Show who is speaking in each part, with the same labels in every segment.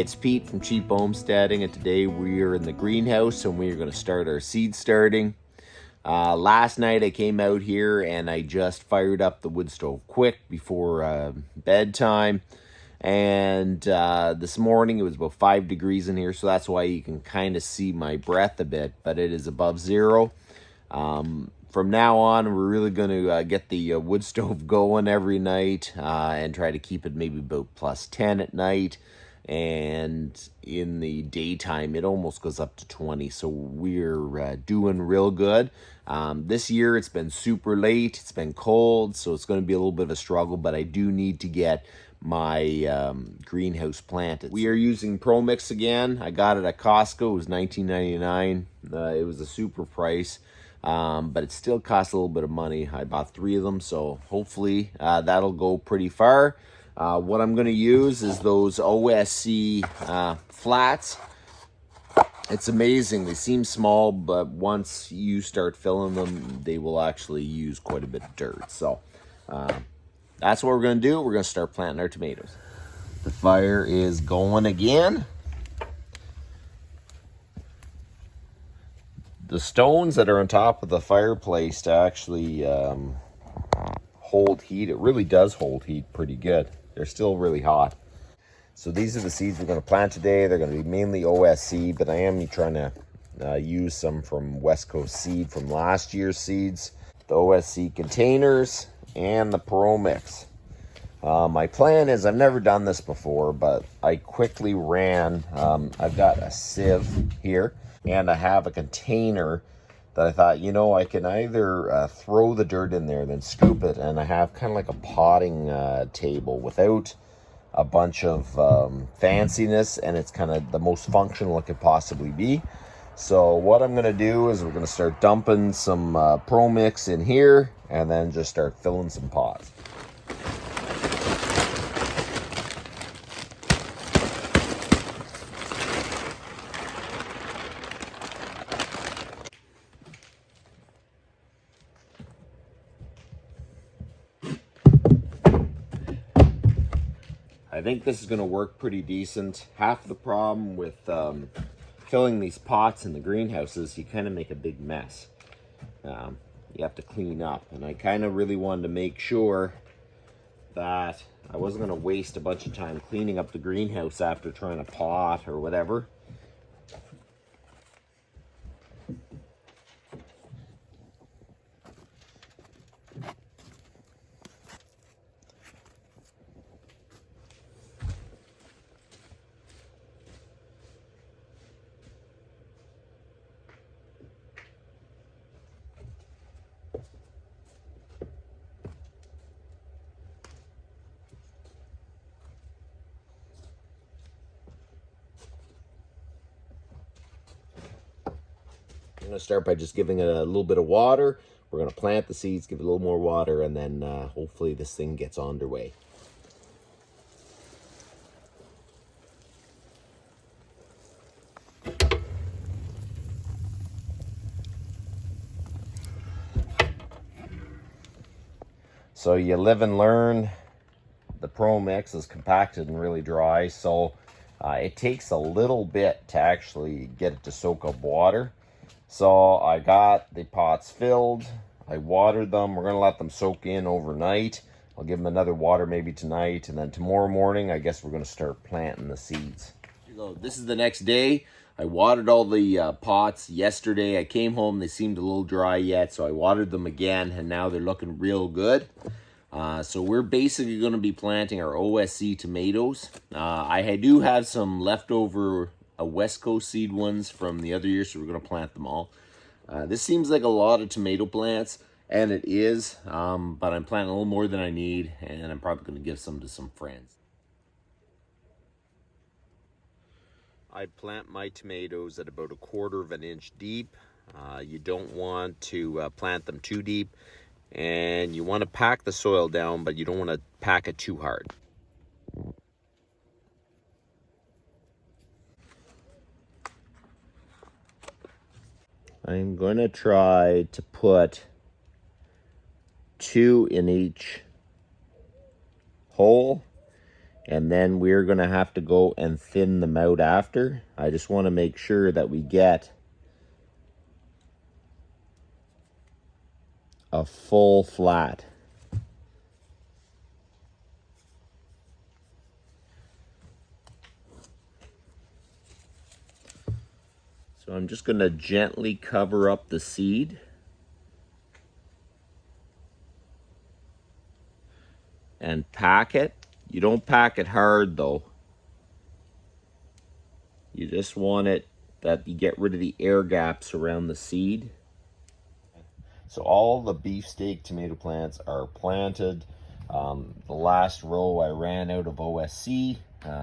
Speaker 1: it's Pete from Cheap Homesteading, and today we are in the greenhouse and we are going to start our seed starting. Last night I came out here and I just fired up the wood stove quick before bedtime. And this morning it was about 5 degrees in here, so that's why you can kind of see my breath a bit, but it is above zero. From now on, we're really going to get the wood stove going every night and try to keep it maybe about plus 10 at night. And in the daytime, it almost goes up to 20. So we're doing real good. This year, it's been super late. It's been cold, so it's going to be a little bit of a struggle. But I do need to get my greenhouse planted. We are using Pro Mix again. I got it at Costco. It was $19.99. It was a super price. But it still costs a little bit of money. I bought 3 of them, so hopefully that'll go pretty far. What I'm going to use is those OSC flats. It's amazing. They seem small, but once you start filling them, they will actually use quite a bit of dirt. So that's what we're going to do. We're going to start planting our tomatoes. The fire is going again. The stones that are on top of the fireplace to actually hold heat, it really does hold heat pretty good. They're still really hot. So these are the seeds we're going to plant today. They're going to be mainly OSC, but I am trying to use some from West Coast Seed from last year's seeds. The OSC containers and the Pro Mix. My plan is, I've never done this before, but I quickly ran, I've got a sieve here, and I have a container that I thought, you know, I can either throw the dirt in there, then scoop it, and I have kind of like a potting table without a bunch of fanciness, and it's kind of the most functional it could possibly be. So what I'm going to do is we're going to start dumping some Pro Mix in here, and then just start filling some pots. I think this is going to work pretty decent. Half the problem with filling these pots in the greenhouses, you kind of make a big mess. You have to clean up, and I kind of really wanted to make sure that I wasn't going to waste a bunch of time cleaning up the greenhouse after trying to pot or whatever. I'm going to start by just giving it a little bit of water. We're going to plant the seeds, give it a little more water, and then hopefully this thing gets underway. So you live and learn. The Pro Mix is compacted and really dry, so it takes a little bit to actually get it to soak up water. So I got the pots filled, I watered them. We're going to let them soak in overnight. I'll give them another water maybe tonight, and then tomorrow morning I guess we're going to start planting the seeds. Here you go. This is the next day. I watered all the pots yesterday. I came home, they seemed a little dry yet, so I watered them again, and now they're looking real good. So we're basically going to be planting our OSC tomatoes. I do have some leftover West Coast Seed ones from the other year, so we're going to plant them all. This seems like a lot of tomato plants, and it is, but I'm planting a little more than I need, and I'm probably going to give some to some friends. I plant my tomatoes at about 1/4 of an inch deep. You don't want to plant them too deep, and you want to pack the soil down, but you don't want to pack it too hard. I'm going to try to put 2 in each hole, And then we're going to have to go and thin them out after. I just want to make sure that we get a full flat. So I'm just going to gently cover up the seed. And pack it. You don't pack it hard though. You just want it that you get rid of the air gaps around the seed. So all the beefsteak tomato plants are planted. The last row I ran out of OSC,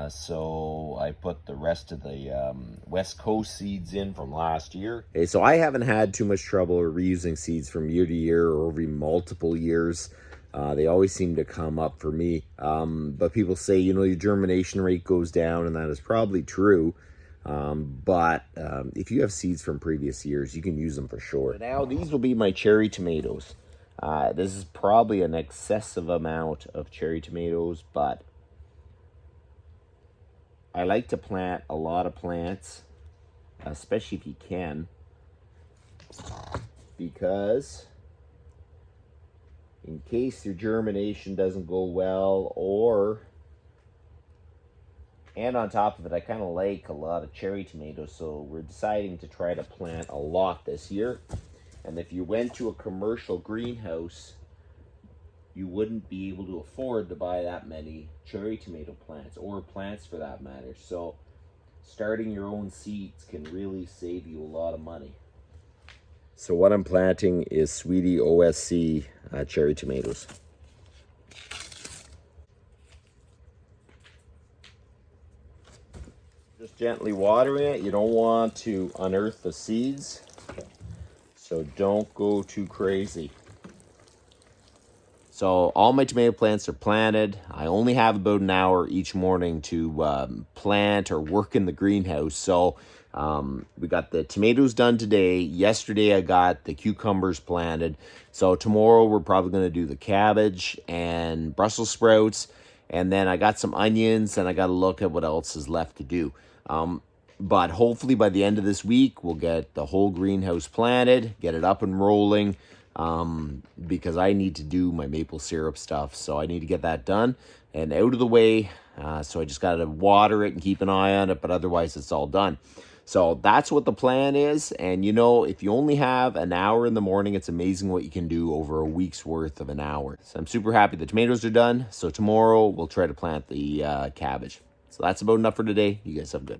Speaker 1: so I put the rest of the West Coast seeds in from last year. Okay, so I haven't had too much trouble reusing seeds from year to year or over multiple years. They always seem to come up for me. But people say, you know, your germination rate goes down, and that is probably true. But if you have seeds from previous years, you can use them for sure. Now, these will be my cherry tomatoes. This is probably an excessive amount of cherry tomatoes, but I like to plant a lot of plants, especially if you can, because in case your germination doesn't go well, and on top of it, I kind of like a lot of cherry tomatoes, so we're deciding to try to plant a lot this year. And if you went to a commercial greenhouse, you wouldn't be able to afford to buy that many cherry tomato plants, or plants for that matter. So starting your own seeds can really save you a lot of money. So what I'm planting is Sweetie OSC cherry tomatoes. Just gently watering it. You don't want to unearth the seeds, so don't go too crazy. So all my tomato plants are planted. I only have about an hour each morning to plant or work in the greenhouse. So we got the tomatoes done today. Yesterday I got the cucumbers planted. So tomorrow we're probably going to do the cabbage and Brussels sprouts. And then I got some onions, and I got to look at what else is left to do. But hopefully by the end of this week, we'll get the whole greenhouse planted, get it up and rolling, because I need to do my maple syrup stuff. So I need to get that done and out of the way. So I just got to water it and keep an eye on it, but otherwise it's all done. So that's what the plan is. And you know, if you only have an hour in the morning, it's amazing what you can do over a week's worth of an hour. So I'm super happy the tomatoes are done. So tomorrow we'll try to plant the cabbage. So that's about enough for today. You guys have a good